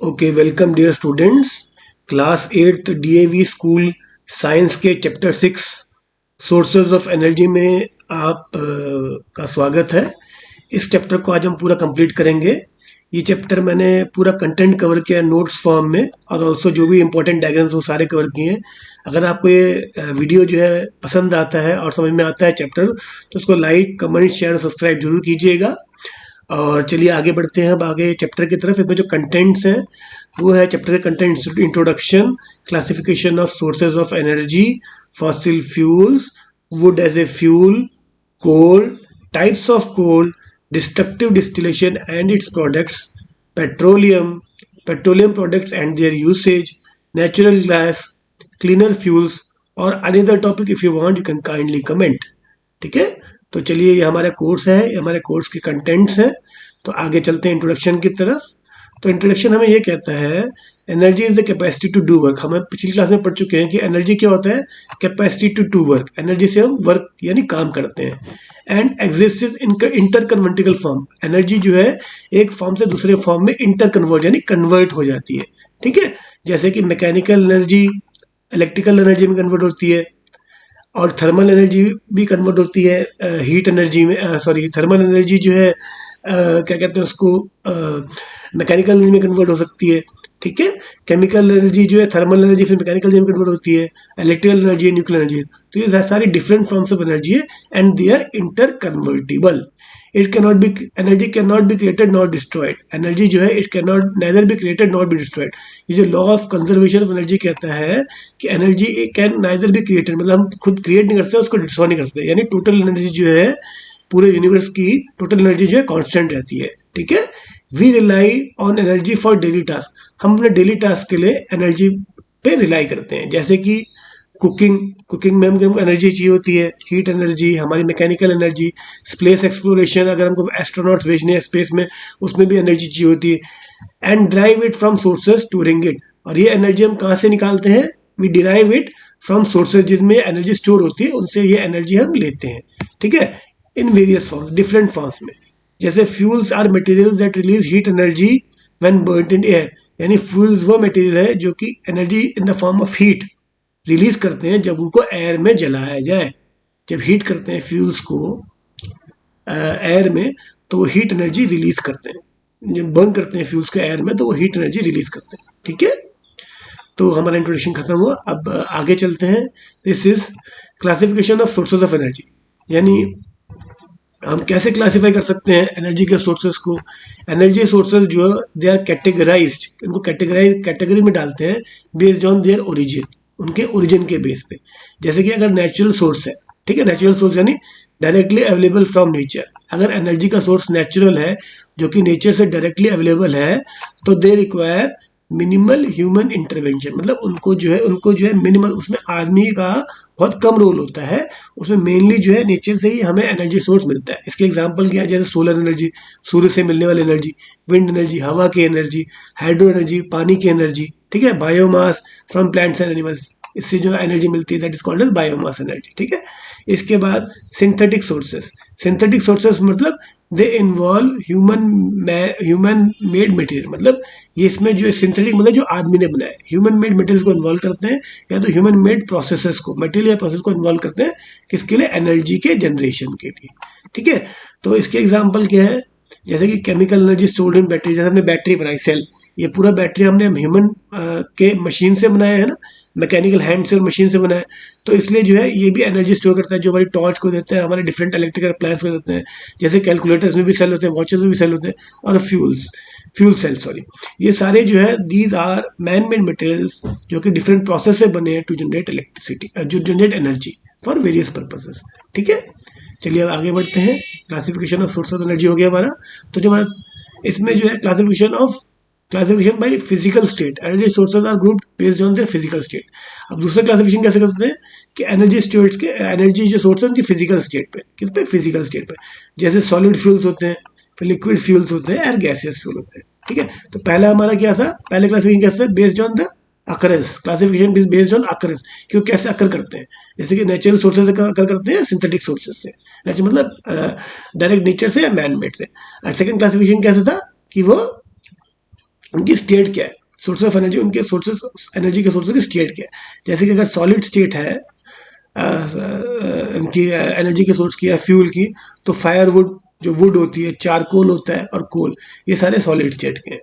Okay, welcome dear students. Class 8th DAV school science के chapter 6 sources of energy में का स्वागत है। इस चैप्टर को आज हम पूरा कंप्लीट करेंगे। ये चैप्टर मैंने पूरा कंटेंट कवर किया है नोट्स फॉर्म में, और ऑल्सो जो भी इंपॉर्टेंट डायग्राम्स वो सारे कवर किए हैं। अगर आपको ये वीडियो जो है पसंद आता है और समझ में आता है चैप्टर, तो उसको लाइक, कमेंट, शेयर, सब्सक्राइब जरूर कीजिएगा। और चलिए आगे बढ़ते हैं। अब आगे चैप्टर की तरफ। इसमें जो कंटेंट्स हैं वो है चैप्टर के contents: introduction, classification of sources of energy, fossil fuels, wood as a fuel, coal, types of coal, destructive distillation and its products, petroleum, petroleum products and their usage, natural gas, cleaner fuels, और another topic if you want you can kindly comment. ठीक है, तो चलिए ये हमारा course है, ये हमारे कोर्स के कंटेंट्स हैं। तो आगे चलते हैं इंट्रोडक्शन की तरफ। तो इंट्रोडक्शन हमें ये कहता है, energy is the capacity to do work. हम पिछली क्लास में पढ़ चुके हैं कि एनर्जी क्या होता है। Capacity to do work, energy से हम वर्क यानी काम करते हैं। And exist in interconvertible form, energy जो है एक फॉर्म से दूसरे फॉर्म में इंटर कन्वर्ट यानी कन्वर्ट हो जाती है। ठीक है, जैसे कि मैकेनिकल एनर्जी इलेक्ट्रिकल एनर्जी में कन्वर्ट होती है, और थर्मल एनर्जी भी कन्वर्ट होती है हीट एनर्जी में। सॉरी, थर्मल एनर्जी जो है क्या कहते हैं उसको, मैकेनिकल एनर्जी में कन्वर्ट हो सकती है। ठीक है, केमिकल एनर्जी जो है थर्मल एनर्जी फिर मैकेनिकल एनर्जी में कन्वर्ट होती है, इलेक्ट्रिकल एनर्जी, न्यूक्लियर एनर्जी। तो ये सारी डिफरेंट फॉर्म्स ऑफ एनर्जी है, and they are interconvertible. It can not be, energy can not be created not destroyed. Energy जो है it can not neither be created not be destroyed. ये जो law of conservation of energy कहता है कि energy can neither be created, मतलब हम खुद क्रिएट नहीं कर सकते, उसको डिस्ट्रॉय नहीं कर सकते। यानी टोटल एनर्जी जो है पूरे यूनिवर्स की टोटल एनर्जी जो है कांस्टेंट रहती है। ठीक है, we rely on energy for daily task. हम अपने डेली टास्क के लिए एनर्जी पे रिलाई करते हैं, जैसे कि कुकिंग, कुकिंग में हमको एनर्जी चाहिए होती है, हीट एनर्जी, हमारी मैकेनिकल एनर्जी, स्पेस एक्सप्लोरेशन, अगर हमको एस्ट्रोनॉट्स भेजने हैं स्पेस में, उसमें भी एनर्जी चाहिए होती है। And drive it from sources storing it, और ये एनर्जी हम कहाँ से निकालते हैं? We derive it from sources जिसमें एनर्जी स्टोर होती है, उनसे ये एनर्जी हम लेते हैं। ठीक है, in various forms, different forms में। जैसे fuels are material that release heat energy when burned in air, यानी फ्यूल्स वो मटेरियल है जो कि energy in the form of heat release करते हैं जब उनको एयर में जलाया जाए। जब हीट करते हैं फ्यूल्स को एयर में, तो वो हीट एनर्जी रिलीज करते हैं। जब बर्न करते हैं फ्यूल्स को एयर में, तो वो हीट एनर्जी रिलीज करते हैं। ठीक है, तो हमारा इंट्रोडक्शन खत्म हुआ। अब आगे चलते हैं। This is classification of sources of energy, यानी हम कैसे क्लासिफाई कर सकते हैं एनर्जी के सोर्सेज को। एनर्जी सोर्सेज जो दे आर कैटेगराइज्ड, इनको कैटेगरी में डालते हैं बेस्ड ऑन देयर ओरिजिन, उनके ओरिजिन के बेस पे। जैसे कि अगर नेचुरल सोर्स है, ठीक है, नेचुरल सोर्स यानी डायरेक्टली अवेलेबल फ्रॉम नेचर। अगर एनर्जी का सोर्स नेचुरल है, जो कि नेचर से डायरेक्टली अवेलेबल है, तो they require minimal human intervention, मतलब उनको जो है मिनिमल, उसमें आदमी का बहुत कम रोल होता है। उसमें मेनली जो है नेचर से ही हमें एनर्जी सोर्स मिलता है। इसके एग्जांपल क्या है? जैसे सोलर एनर्जी, सूर्य से मिलने वाली एनर्जी, विंड एनर्जी, हवा की एनर्जी, हाइड्रो एनर्जी, पानी की एनर्जी, ठीक है, biomass from plants and animals, इससे जो एनर्जी मिलती है that is called as biomass energy. ठीक है, इसके बाद सिंथेटिक सोर्सेस। सिंथेटिक सोर्सेस मतलब they involve human made material, मतलब ये इसमें जो सिंथेटिक मतलब जो आदमी ने बनाया, ह्यूमन मेड मटेरियल को इन्वॉल्व करते हैं, या तो ह्यूमन मेड प्रोसेसेस को, मटेरियल या प्रोसेस को इन्वॉल्व करते हैं। किसके लिए? एनर्जी के जनरेशन के लिए। ठीक है, तो इसके एग्जाम्पल क्या है? जैसे कि chemical energy stored in battery, जैसे हमने बैटरी बनाई, सेल, ये पूरा बैटरी हमने ह्यूमन के मशीन से बनाया है ना, मैकेनिकल हैंड से और मशीन से बनाया है। तो इसलिए जो है ये भी एनर्जी स्टोर करता है, जो हमारी टॉर्च को देते हैं, हमारे डिफरेंट इलेक्ट्रिकल अप्लायंस को देते हैं। जैसे कैलकुलेटर्स में भी सेल होते हैं, वॉचेस में भी सेल होते हैं, और फ्यूल सेल, सॉरी, ये सारे जो है these are man made materials, जो कि डिफरेंट प्रोसेस से बने हैं टू जनरेट इलेक्ट्रिसिटी, जो generate energy for various purposes. ठीक है, चलिए अब आगे बढ़ते हैं। Classification of source of energy हो गया हमारा। तो जो हमारा इसमें जो है classification by physical state, energy sources are grouped based on their physical state. अब दूसरा क्लासिफिकेशन कैसे करते हैं कि एनर्जी स्टेट्स के, एनर्जी जो सोर्स है उनकी फिजिकल स्टेट पे, किस पे? फिजिकल स्टेट पे। जैसे सॉलिड फ्यूल्स होते हैं, फिर लिक्विड फ्यूल्स होते हैं, और गैसियस फ्यूल होते हैं। ठीक है, तो पहला हमारा क्या था? पहले क्लासिफिकेशन क्या था? Based on the occurrence, classification based on occurrence, कि वो कैसे अकर करते हैं। जैसे कि नेचुरल सोर्सेज से अकर करते हैं, सिंथेटिक सोर्सेज से, नेचुरल मतलब डायरेक्ट नेचर से या मैन मेड से। और सेकंड क्लासिफिकेशन कैसे था कि वो उनकी स्टेट क्या है, सोर्स ऑफ एनर्जी, उनके सोर्सेस एनर्जी के सोर्सेस की स्टेट क्या है। जैसे कि अगर सॉलिड स्टेट है इनकी एनर्जी के सोर्स की या फ्यूल की, तो फायरवुड जो वुड होती है, चारकोल होता है और कोल, ये सारे सॉलिड स्टेट के हैं।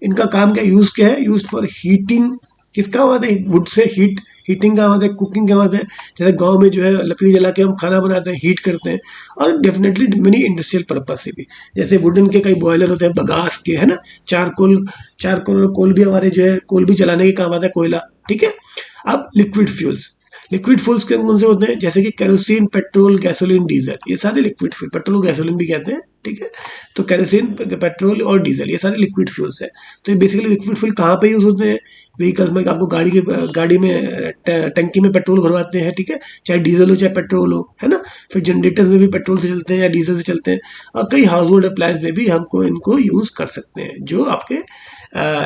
इनका काम क्या, यूज क्या है, यूज फॉर हीटिंग। किसका काम आता है, वुड से हीटिंग का काम आता है, कुकिंग का काम आता है। जैसे गांव में जो है लकड़ी जला के हम खाना बनाते हैं, हीट करते हैं। और डेफिनेटली मेनी इंडस्ट्रियल पर्पज से भी, जैसे वुडन के कई बॉयलर होते हैं बगास के, है ना। चारकोल, चारकोल और कोल भी हमारे जो है, कोल भी जलाने के काम आता है, कोयला, ठीक है। अब लिक्विड फ्यूल्स, लिक्विड फ्यूल्स कौन से होते हैं, जैसे कि केरोसिन, पेट्रोल, गैसोलीन, डीजल, ये सारे लिक्विड फ्यूल, पेट्रोल गैसोलीन भी कहते हैं, ठीक है। तो केरोसिन, पेट्रोल और डीजल, ये सारे लिक्विड फ्यूल्स है। तो ये बेसिकली लिक्विड फ्यूल कहाँ पे यूज होते हैं, व्हीकल्स में, आपको गाड़ी में टंकी में पेट्रोल भरवाते हैं, ठीक है, चाहे डीजल हो चाहे पेट्रोल हो, है ना। फिर जनरेटर्स में भी पेट्रोल से चलते हैं या डीजल से चलते हैं। और कई हाउस होल्ड अप्लायंस में भी हमको इनको यूज कर सकते हैं, जो आपके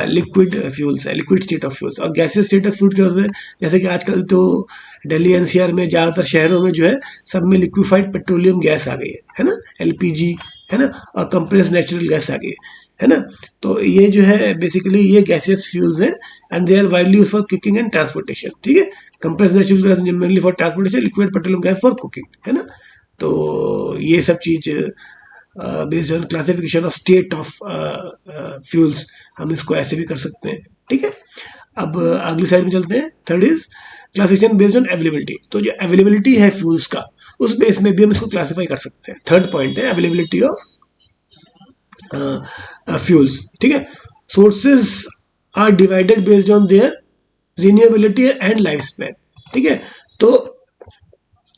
लिक्विड फ्यूल्स है, लिक्विड स्टेट ऑफ फ्यूल्स। और गैसियस स्टेट ऑफ फ्यूल क्या होता है, जैसे कि आजकल तो दिल्ली एनसीआर में ज़्यादातर शहरों में जो है, सब में लिक्विफाइड पेट्रोलियम गैस आ गई है ना, एलपीजी, है ना। और कंप्रेस नेचुरल गैस आ गई है ना। तो ये जो है बेसिकली ये गैसियस फ्यूल्स हैं, and they are widely use for cooking and transportation, ठीक है। Compress natural gas mainly for transportation, liquid petroleum gas for cooking, है ना। तो ये सब चीज based on classification of state of fuels, हम इसको ऐसे भी कर सकते हैं, ठीक है। अब अगली साइड में चलते हैं। Third is classification based on availability. तो जो अवेलेबिलिटी है फ्यूल्स का, उस बेस में भी हम इसको क्लासिफाई कर सकते हैं। थर्ड पॉइंट है अवेलेबिलिटी ऑफ फ्यूल्स, ठीक है। Sources are divided based on their renewability and life span, ठीक है। तो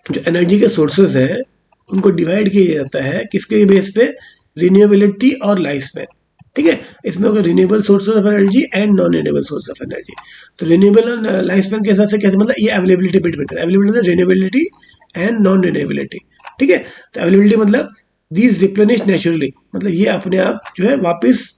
जो एनर्जी के सोर्सेज हैं, उनको डिवाइड किया जाता है किसके बेस पे, रिन्यूएबिलिटी और लाइफ स्पैन, ठीक है। इसमें होगा renewable sources of energy and non renewable source of energy. तो रिन्यूएबल और लाइफ स्पैन के हिसाब से कैसे, मतलब ये अवेलेबिलिटी पे डिपेंड करता है, availability, renewability and non renewability, ठीक है। तो अवेलेबिलिटी मतलब दीज रिप्लेनिश नेचुरली, मतलब ये अपने आप जो है वापस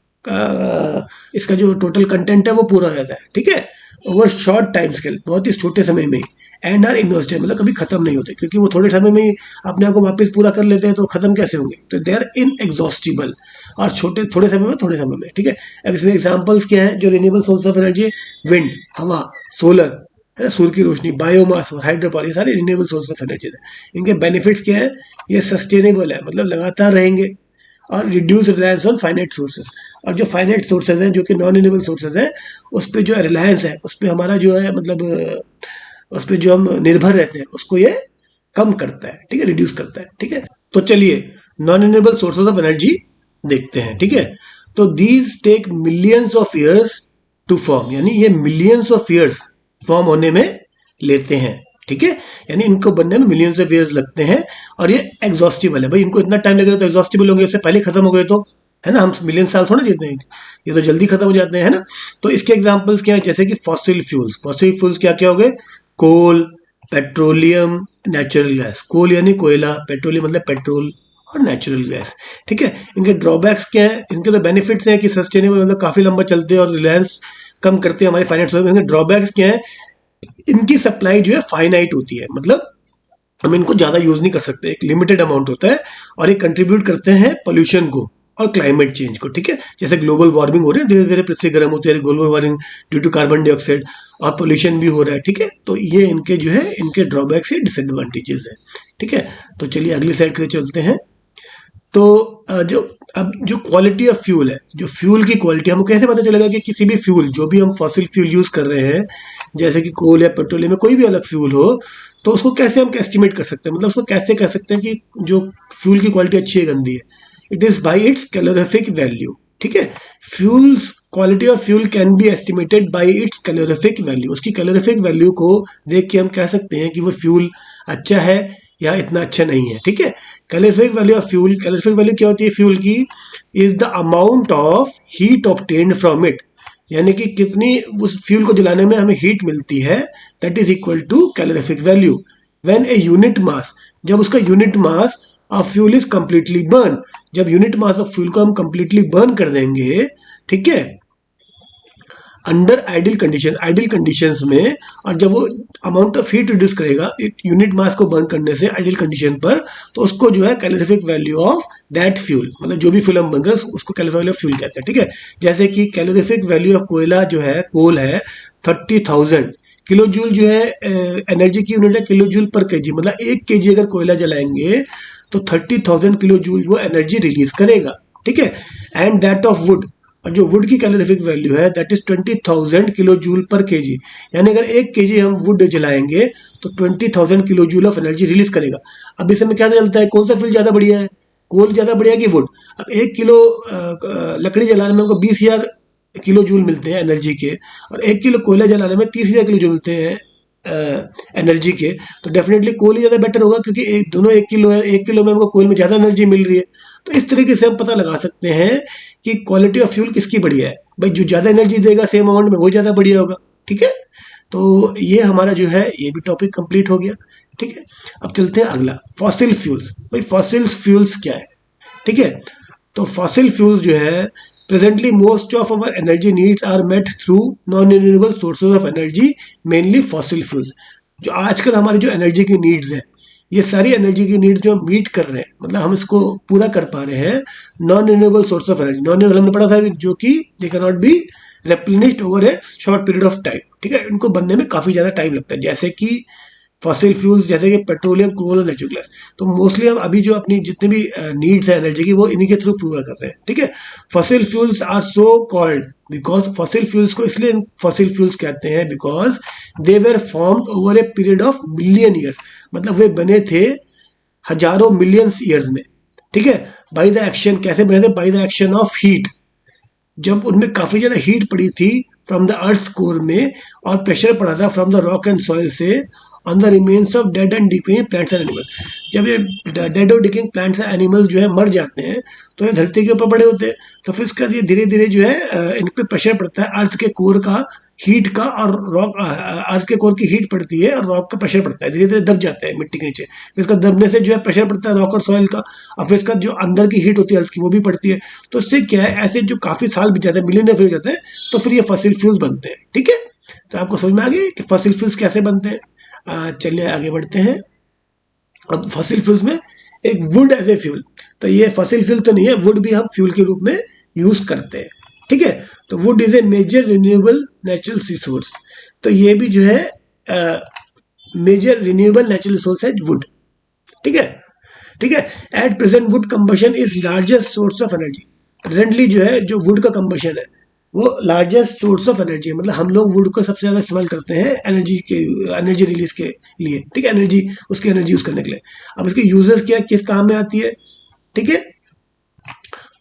इसका जो टोटल कंटेंट है वो पूरा हो जाता है, ठीक है, ओवर शॉर्ट टाइम स्केल, बहुत ही छोटे समय में ही। एंड आर इन्वेस्टेड, मतलब कभी खत्म नहीं होते, क्योंकि वो थोड़े समय में ही अपने आप को वापस पूरा कर लेते हैं, तो खत्म कैसे होंगे। तो दे आर इनएग्जॉस्टिबल, और छोटे थोड़े समय में, थोड़े समय में, ठीक है। अब इसमें एग्जांपल्स क्या है, जो renewable source of energy, wind, हवा, सोलर, है ना, सूर्य की रोशनी, बायोमास और हाइड्रो पावर, ये सारे रिन्यूएबल सोर्स ऑफ एनर्जी है। इनके बेनिफिट्स क्या है, ये सस्टेनेबल है, मतलब लगातार रहेंगे। और reduce reliance on finite sources, और जो फाइनाइट सोर्सेज हैं, जो कि नॉन रिन्यूएबल सोर्सेज हैं, उस पर जो रिलायंस है, उस पर हमारा जो है, मतलब उस पर जो हम निर्भर रहते हैं, उसको ये कम करता है, ठीक है, रिड्यूस करता है, ठीक है। तो चलिए non renewable sources of energy देखते हैं, ठीक है। तो these take millions of years to form, यानी ये मिलियंस ऑफ ईयर्स फॉर्म होने में लेते हैं, ठीक है। यानी इनको बनने में मिलियंस ऑफ ईयर्स लगते हैं। और ये एग्जॉस्टिबल है, भाई इनको इतना टाइम लगेगा तो एग्जॉस्टिबल होंगे, उससे पहले खत्म हो गए तो, है ना, हम मिलियन साल थोड़ा जीते हैं, ये तो जल्दी खत्म हो जाते हैं, है ना। तो इसके एग्जांपल्स क्या है, जैसे कि फॉसिल फ्यूल्स, फॉसिल फ्यूल्स क्या क्या हो गए, कोल, पेट्रोलियम, नेचुरल गैस। कोल यानी कोयला, पेट्रोलियम मतलब पेट्रोल, और नेचुरल गैस, ठीक है। इनके ड्रॉबैक्स क्या है, इनके तो बेनिफिट्स हैं कि सस्टेनेबल, मतलब काफी लंबा चलते हैं और रिलायंस कम करते हैं हमारे फाइनेंस। इनके ड्रॉबैक्स क्या है, इनकी सप्लाई जो है फाइनाइट होती है, मतलब हम इनको ज्यादा यूज नहीं कर सकते, एक लिमिटेड अमाउंट होता है। और ये कंट्रीब्यूट करते हैं पोल्यूशन को और क्लाइमेट चेंज को, ठीक है। जैसे ग्लोबल वार्मिंग हो रही है, धीरे धीरे पृथ्वी गर्म होती है, global warming due to carbon dioxide, और पोल्यूशन भी हो रहा है, ठीक है। तो ये इनके जो है, इनके ड्रॉबैक्स है, डिसएडवांटेजेस है, ठीक है। तो चलिए अगली साइड के चलते हैं। तो जो अब जो क्वालिटी ऑफ फ्यूल है, जो फ्यूल की क्वालिटी, हमको कैसे पता चलेगा कि किसी भी फ्यूल, जो भी हम फॉसिल फ्यूल यूज कर रहे हैं, जैसे कि कोल या पेट्रोलियम में कोई भी अलग फ्यूल हो, तो उसको कैसे हम एस्टिमेट कर सकते हैं, मतलब उसको कैसे कह सकते हैं कि जो फ्यूल की क्वालिटी अच्छी है गंदी है। It is by its calorific value, ठीक है। Fuels, quality of fuel can be estimated by its calorific value. उसकी कैलोरीफिक वैल्यू को देख के हम कह सकते हैं कि वो फ्यूल अच्छा है या इतना अच्छा नहीं है, ठीक है। Calorific value of fuel, calorific value क्या होती है फ्यूल की, is the amount of heat obtained from it, यानी कि कितनी उस फ्यूल को जलाने में हमें हीट मिलती है, that is equal to calorific value when a unit mass, जब उसका unit mass of fuel is completely burn, जब यूनिट मास ऑफ फ्यूल को हम कंप्लीटली बर्न कर देंगे, ठीक है, अंडर आइडियल कंडीशंस में, और जब वो अमाउंट ऑफ हीट रिड्यूस करेगा एक यूनिट मास को बर्न करने से आइडियल कंडीशन पर, तो उसको जो है calorific value of that fuel, मतलब जो भी फ्यूल हम बन रहे हैं उसको कैलोरीफिक वैल्यू ऑफ फ्यूल कहते हैं, ठीक है। जैसे कि कैलोरीफिक वैल्यू ऑफ कोयला जो है, कोल है 30,000 किलो जूल, जो है एनर्जी की यूनिट है किलो जूल पर केजी, मतलब 1 केजी अगर कोयला जलाएंगे तो 30,000 किलो जूल वो एनर्जी रिलीज करेगा, ठीक है। एंड दैट ऑफ वुड, और जो वुड की कैलोरीफिक वैल्यू है दैट इज 20,000 किलो जूल पर केजी, यानी अगर 1 केजी हम वुड जलाएंगे तो 20,000 kilo joule of energy release करेगा। अब इसमें क्या चलता है, कौन सा फ्यूल ज्यादा बढ़िया है, कोल ज्यादा बढ़िया कि वुड? अब 1 किलो लकड़ी जलाने में हमको 20,000 किलो जूल मिलते हैं एनर्जी के, और 1 किलो कोयला जलाने में 30,000 किलो जूल मिलते हैं एनर्जी के, तो डेफिनेटली कोल ही ज्यादा बेटर होगा, क्योंकि दोनों 1 किलो है, 1 किलो में हमको कोल में ज्यादा एनर्जी मिल रही है। तो इस तरीके से हम पता लगा सकते हैं कि क्वालिटी ऑफ फ्यूल किसकी बढ़िया है। भाई जो ज्यादा एनर्जी देगा सेम अमाउंट में वो ज्यादा बढ़िया होगा, ठीक है। तो ये हमारा जो है ये भी टॉपिक कंप्लीट हो गया, ठीक है। अब चलते हैं अगला, फॉसिल फ्यूल्स। भाई फॉसिल फ्यूल्स क्या है, ठीक है। तो फॉसिल फ्यूल्स जो है, presently most of our energy needs are met through non renewable sources of energy, mainly fossil fuels. जो आजकल हमारी जो एनर्जी की नीड्स है, ये सारी एनर्जी की नीड्स जो हम मीट कर रहे हैं, मतलब हम इसको पूरा कर पा रहे हैं non renewable source of energy. Non renewable हमने पढ़ा था जो कि they can not be replenished over a short period of time, ठीक है। इनको बनने में काफी ज्यादा टाइम लगता है, जैसे कि फॉसिल फ्यूल्स, जैसे कि पेट्रोलियम, कोल और नेचुरल गैस। तो मोस्टली हम अभी जो अपनी जितने भी नीड्स है एनर्जी की, वो इन्हीं के थ्रू पूरा कर रहे हैं, ठीक है। Fossil fuels are so called because, fossil fuels को इसलिए फॉसिल फ्यूल्स कहते हैं because they were formed over a period of million years, मतलब वे बने थे हजारों मिलियंस ईयर्स में, ठीक है। बाय द एक्शन, कैसे बने थे, by the action of heat. जब उनमें काफी ज्यादा हीट पड़ी थी फ्रॉम द अर्थ कोर में, और प्रेशर पड़ा था from the rock and soil से on the remains of dead and decaying plants and animals. जब ये डेड और डिकेइंग प्लांट्स एंड एनिमल्स जो है मर जाते हैं, तो ये धरती के ऊपर पड़े होते हैं, तो फिर इसका ये धीरे धीरे जो है इन पे प्रेशर पड़ता है अर्थ के कोर का, हीट का, और रॉक, अर्थ के कोर की हीट पड़ती है और रॉक का प्रेशर पड़ता है, धीरे धीरे दब जाता है मिट्टी के नीचे। फिर इसका दबने से जो है प्रेशर पड़ता है रॉक और सॉइल का, और फिर इसका जो अंदर की हीट होती है अर्थ की वो भी पड़ती है। तो इससे क्या है, ऐसे जो काफी साल बीत जाते हैं, मिलियन ईयर हो जाते हैं, तो फिर ये फॉसिल फ्यूल्स बनते हैं, ठीक है। तो आपको समझ में आ गया कि फॉसिल फ्यूल्स कैसे बनते हैं। चलिए आगे बढ़ते हैं। अब फॉसिल फ्यूल्स में एक वुड एज ए फ्यूल, तो ये फॉसिल फ्यूल तो नहीं है, वुड भी हम फ्यूल के रूप में यूज करते हैं, ठीक है। तो wood is a major renewable natural resource, तो ये भी जो है मेजर रिन्यूएबल नेचुरल रिसोर्स है वुड, ठीक है, ठीक है। At present wood combustion is largest source of energy. Presently जो है जो वुड का कंबशन है वो लार्जेस्ट सोर्स ऑफ एनर्जी है, मतलब हम लोग वुड को सबसे ज्यादा इस्तेमाल करते हैं एनर्जी रिलीज के लिए, ठीक है, एनर्जी, उसकी एनर्जी यूज करने के लिए। अब इसके यूजेस क्या, किस काम में आती है, ठीक है।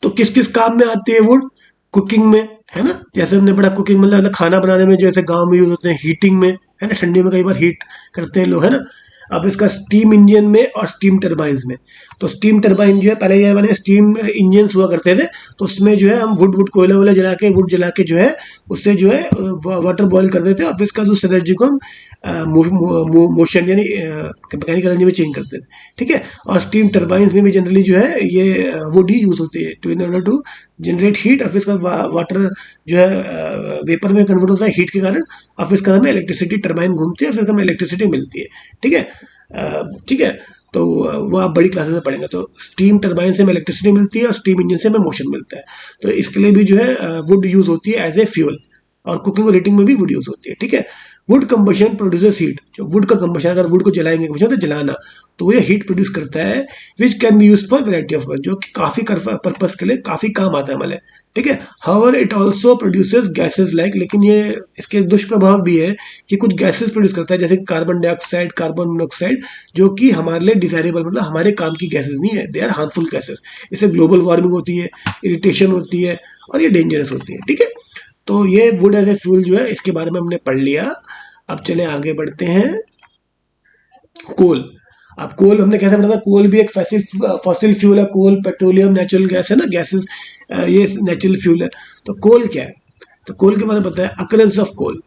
तो किस किस काम में आती है वुड, कुकिंग में, है ना, जैसे हमने पढ़ा कुकिंग मतलब खाना बनाने में, जैसे गांव में यूज होते हैं, हीटिंग में, है ना, ठंडी में कई बार हीट करते हैं लोग, है ना। अब इसका स्टीम इंजन में और स्टीम टरबाइंस में। तो स्टीम टरबाइन जो है, पहले के जमाने में स्टीम इंजन हुआ करते थे, तो उसमें जो है हम वुड कोयला वोला जला के, वुड जला के जो है उससे जो है वाटर बॉईल कर देते, और फिर इसका उस एनर्जी को हम मोशन यानी मैकेनिकल एनर्जी में चेंज करते थे, ठीक है। और स्टीम टरबाइंस में भी जनरली जो है ये वुड ही यूज होती है to in order to generate heat, और फिर इसका वाटर जो है वेपर में कन्वर्ट होता है हीट के कारण, और फिर इसका हमें इलेक्ट्रिसिटी, टरबाइन घूमती है, फिर हमें इलेक्ट्रिसिटी मिलती है, ठीक है, ठीक है। तो वो आप बड़ी क्लासेस में पढ़ेंगे। तो स्टीम टरबाइन से हमें इलेक्ट्रिसिटी मिलती है और स्टीम इंजन से हमें मोशन मिलता है। तो इसके लिए भी जो है वुड यूज होती है एज ए फ्यूल, और कुकिंग और हीटिंग में भी वुड यूज होती है, ठीक है। वुड कंबशन प्रोड्यूसेस हीट, जो वुड का कंबशन, अगर वुड को जलाएंगे, कंबशन तो जलाना, तो ये हीट प्रोड्यूस करता है, which can be use for variety of work, जो कि काफी पर्पस के लिए काफी काम आता है हमारे, ठीक है। However it also produces gases like, लेकिन ये इसके दुष्प्रभाव भी है कि कुछ गैसेस प्रोड्यूस करता है, जैसे कार्बन डाइऑक्साइड, कार्बन मोनोऑक्साइड, जो कि हमारे लिए डिजायरेबल, मतलब हमारे काम की गैसेस नहीं है, दे आर हार्मफुल गैसेस। इससे ग्लोबल वार्मिंग होती है, इरिटेशन होती है, और ये डेंजरस होती है, ठीक है। तो ये वुड एज ए फ्यूल जो है, इसके बारे में हमने पढ़ लिया। अब चले आगे बढ़ते हैं। कोल, अब कोल हमने कैसे पढ़ा था, कोल भी एक फॉसिल फ्यूल है, कोल पेट्रोलियम नेचुरल गैस है ना, गैसेस, ये नेचुरल फ्यूल है। तो कोल क्या है, तो कोल के बारे में पता है, occurrence of coal.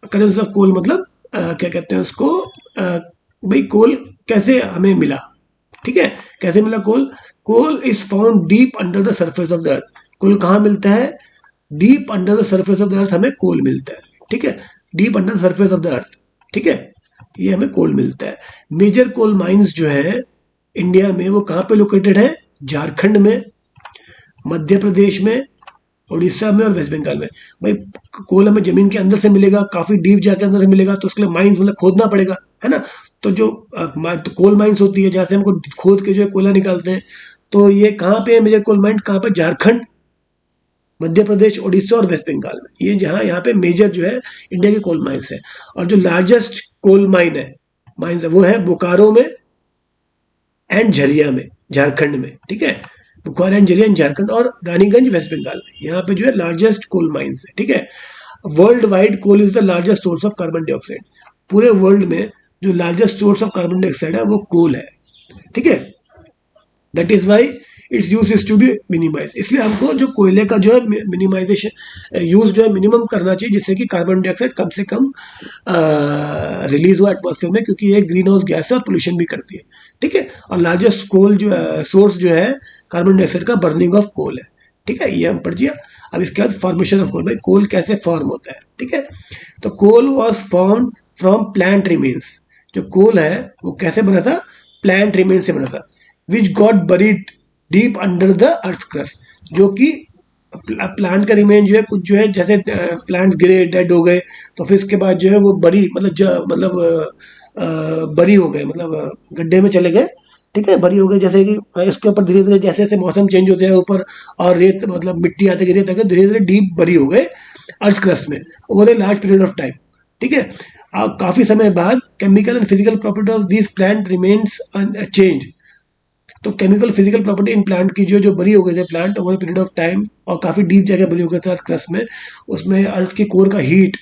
Occurrence of coal मतलब क्या कहते हैं उसको, भाई कोल कैसे हमें मिला, ठीक है, कैसे मिला coal. Coal is found deep under the surface of the earth. Coal कहाँ मिलता है, deep under the surface of the earth हमें कोल मिलता है, ठीक है, deep under the surface of the earth, ठीक है, ये हमें कोल मिलता है। मेजर कोल माइंस जो है इंडिया में वो कहाँ पे लोकेटेड है? झारखंड में, मध्य प्रदेश में, उड़ीसा में और वेस्ट बंगाल में। भाई कोल हमें जमीन के अंदर से मिलेगा, काफी डीप जाके अंदर से मिलेगा, तो उसके लिए माइंस मतलब खोदना पड़ेगा, है ना। तो जो तो कोल माइंस होती है, जहाँ से हमको खोद के जो है कोयला निकालते हैं, तो ये कहाँ पे है मेजर कोल माइंस? कहाँ पे? झारखंड, मध्य प्रदेश, उड़ीसा और वेस्ट बंगाल में, ये जहाँ यहाँ पे मेजर जो है इंडिया के कोल माइंस है। और जो लार्जेस्ट कोल माइंस है वो है बोकारो में एंड झरिया में, झारखंड में, ठीक है, बोकारो एंड झरिया झारखंड, और रानीगंज वेस्ट बंगाल में, यहाँ पे जो है लार्जेस्ट कोल माइंस है, ठीक है। World wide coal is the largest source of carbon dioxide. पूरे वर्ल्ड में जो largest source of carbon dioxide है वो कोल है, ठीक है। That is why its use is to be minimise. इसलिए हमको जो कोयले का जो है मिनिमाइजेशन यूज जो है मिनिमम करना चाहिए, जिससे कि कार्बन डाइऑक्साइड कम से कम रिलीज हो एटमॉस्फेयर में, क्योंकि ये ग्रीन हाउस गैस है और पोल्यूशन भी करती है, ठीक है। और लार्जेस्ट कोल जो सोर्स जो है कार्बन डाइऑक्साइड का बर्निंग ऑफ कोल है, ठीक है, ये हम पढ़ दिया। अब इसके बाद फॉर्मेशन ऑफ कोल, भाई कोल कैसे फॉर्म होता है, ठीक है। तो coal was form from plant remains. जो कोल है वो कैसे बना था? प्लांट रिमेन्स से बना था, which got buried deep under the earth crust. जो कि प्लांट का रिमेन जो है कुछ जो है, जैसे प्लांट गिरे, डेड हो गए, तो फिर इसके बाद जो है वो बड़ी बरी हो गए, मतलब गड्ढे में चले गए, ठीक है, बरी हो गए। जैसे कि इसके ऊपर धीरे धीरे जैसे जैसे मौसम चेंज होते हैं ऊपर, और रेत मतलब मिट्टी आते गिरे तक धीरे धीरे डीप बरी हो गए अर्थ क्रस्ट में over a large period of time, ठीक है। काफी समय बाद chemical and physical property of this plant remains change. तो केमिकल फिजिकल प्रॉपर्टी इन प्लांट की जो बरी हो गए थे plant over period of time, और काफी डीप जगह बरी हो गए थे अर्थ क्रस्ट में, उसमें अर्थ की कोर का हीट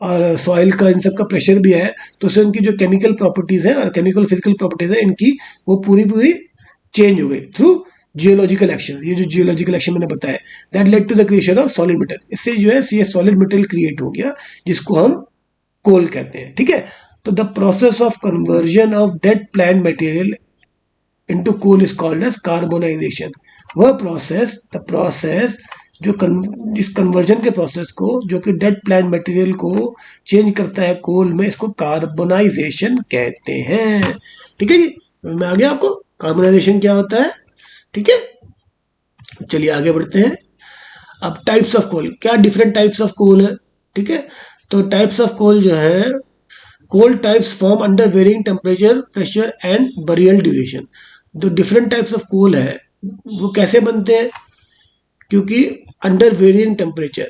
और सॉइल का इन सब का प्रेशर भी है, तो उससे उनकी जो केमिकल प्रॉपर्टीज है और केमिकल फिजिकल प्रॉपर्टीज है इनकी, वो पूरी पूरी चेंज हो गई थ्रू जियोलॉजिकल एक्शन। ये जो जियोलॉजिकल एक्शन मैंने बताया, that led to the creation of solid metal. इससे जो है ये सॉलिड मेटल क्रिएट हो गया, जिसको हम कोल कहते हैं, ठीक है। तो the process of conversion of dead plant material into coal is called as carbonization। वह प्रोसेस जो इस कन्वर्जन के प्रोसेस को, जो कि डेड प्लांट मटेरियल को चेंज करता है कोल में, इसको कार्बोनाइजेशन कहते हैं, ठीक है जी। मैं आ गया आपको कार्बोनाइजेशन क्या होता है, ठीक है। चलिए आगे बढ़ते हैं। अब टाइप्स ऑफ कोल, क्या डिफरेंट टाइप्स ऑफ कोल है, ठीक है। तो टाइप्स ऑफ कोल जो है, coal types form under varying temperature, pressure and burial duration. जो डिफरेंट टाइप्स ऑफ कोल है वो कैसे बनते हैं? क्योंकि अंडर वेरियंग टेम्परेचर,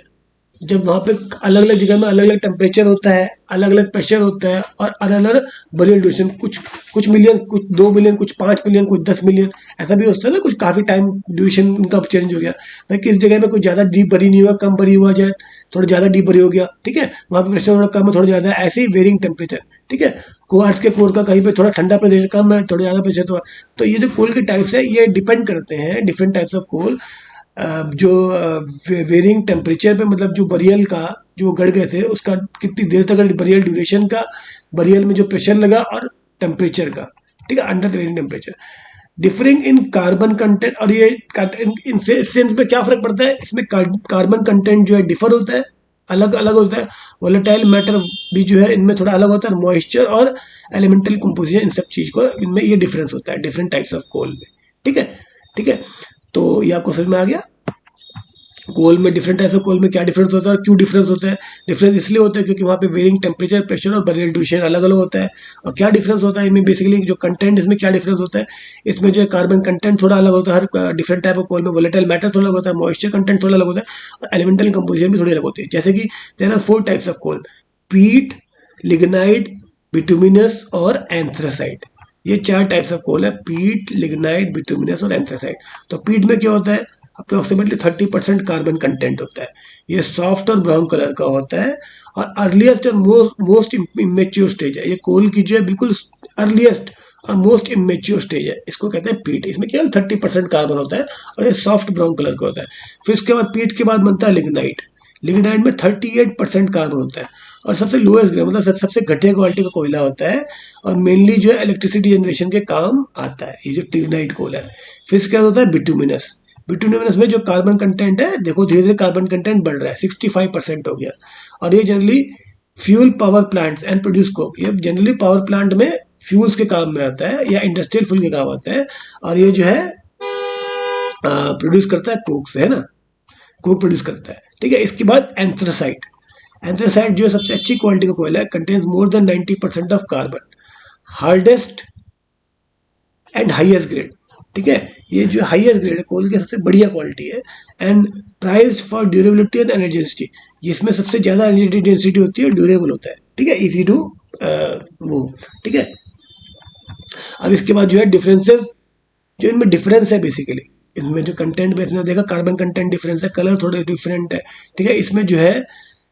जब वहां पे अलग अलग जगह में अलग अलग टेम्परेचर होता है, अलग अलग प्रेशर होता है, और अलग अलग बरियल ड्यूरेशन, कुछ मिलियन, कुछ 2 मिलियन, कुछ 5 मिलियन, कुछ 10 मिलियन, ऐसा भी होता है ना, कुछ काफी टाइम ड्यूरेशन उनका चेंज हो गया। भाई किस जगह में कुछ ज्यादा डीप बरी नहीं हुआ, कम बरी हुआ जाए, थोड़ा ज्यादा डीप बरी हो गया, ठीक है, वहां पे प्रेशर थोड़ा कम है, थोड़ा ज्यादा है, ऐसे ही वेरिंग टेम्परेचर, ठीक है। क्वार्ट्ज के कोर का कहीं पे थोड़ा ठंडा प्रेशर कम है, थोड़ा ज्यादा प्रेशर तो ये जो कोल के टाइप्स है ये डिपेंड करते हैं, डिफरेंट टाइप्स ऑफ कोल जो वेरिंग टेम्परेचर पे, मतलब जो बरियल का जो गड़ गए थे उसका कितनी देर तक बरियल ड्यूरेशन का, बरियल में जो प्रेशर लगा, और टेम्परेचर का, ठीक है, अंडर वेरिंग टेम्परेचर, डिफरिंग इन कार्बन कंटेंट। और ये इनसे इससे पे क्या फर्क पड़ता है? इसमें कार्बन कंटेंट जो है डिफर होता है, अलग अलग होता है। वोलेटाइल मैटर भी जो है इनमें थोड़ा अलग होता है, मॉइस्चर और एलिमेंटल कंपोजिशन, इन सब चीज को इनमें ये डिफरेंस होता है डिफरेंट टाइप्स ऑफ कोल में, ठीक है, ठीक है। तो ये आपको समझ में आ गया कोल में, डिफरेंट टाइप्स ऑफ कोल में क्या डिफरेंस होता है और क्यों डिफरेंस होता है। डिफरेंस इसलिए होता है क्योंकि वहाँ पे वेरिंग टेम्परेचर, प्रेशर और बरियल ड्यूरेशन अलग अलग होता है। और क्या डिफरेंस होता है इनमें, बेसिकली जो कंटेंट, इसमें क्या डिफरेंस होता है, इसमें जो है कार्बन कंटेंट थोड़ा अलग होता है हर डिफरेंट टाइप ऑफ कोल में, वोलेटाइल मैटर थोड़ा अलग होता है, मॉइस्चर कंटेंट थोड़ा अलग होता है, और एलिमेंटल कंपोजिशन भी थोड़ी अलग होती है। जैसे कि there are 4 types of coal, peat, lignite, bituminous और एंथ्रासाइट। ये 4 टाइप्स ऑफ कोल है, पीट, लिग्नाइट, बिटुमिनस और एंथ्रासाइट। तो पीट में क्या होता है, अप्रोक्सीमेटली 30% कार्बन कंटेंट होता है, ये सॉफ्ट और ब्राउन कलर का होता है, और अर्लीस्ट और मोस्ट इमेच्योर स्टेज है। ये कोल की जो है बिल्कुल अर्लीस्ट और मोस्ट इमेच्योर स्टेज है, इसको कहते हैं पीट। इसमें केवल 30% कार्बन होता है और ये सॉफ्ट ब्राउन कलर का होता है। फिर इसके बाद पीट के बाद बनता है लिग्नाइट। लिग्नाइट में 38% कार्बन होता है, और सबसे लोएस्ट ग्रेड, मतलब सबसे घटिया क्वालिटी का कोयला होता है, और मेनली जो है इलेक्ट्रिसिटी जनरेशन के काम आता है, ये जो लिग्नाइट कोल है। फिर इसके बाद होता है बिटुमिनस। बिटुमिनस में जो कार्बन कंटेंट है, देखो धीरे धीरे कार्बन कंटेंट बढ़ रहा है, 65% हो गया। और ये generally fuel power plants and produce Coke, ये जनरली पावर प्लांट में फ्यूल्स के काम में आता है या इंडस्ट्रियल फ्यूल के काम आता है। और ये जो है प्रोड्यूस करता है कोक से, है ना, कोक प्रोड्यूस करता है। ठीक है, इसके बाद एंथ्रासाइट। एंथ्रासाइट जो है सबसे अच्छी क्वालिटी का कोयला है, contains more than 90% of carbon, hardest and highest grade. ठीक है, ये जो हाईएस्ट ग्रेड है कोल की सबसे बढ़िया क्वालिटी है। And price for durability and energy density, जिसमें सबसे ज्यादा एनर्जी डेंसिटी होती है, ड्यूरेबल होता है। ठीक है, इजी टू वो। ठीक है, अब इसके बाद जो है डिफरेंसेस, जो इनमें डिफरेंस है बेसिकली, इसमें जो कंटेंट में इसने देखा कार्बन कंटेंट डिफरेंस है, कलर थोड़े डिफरेंट है। ठीक है, इसमें जो है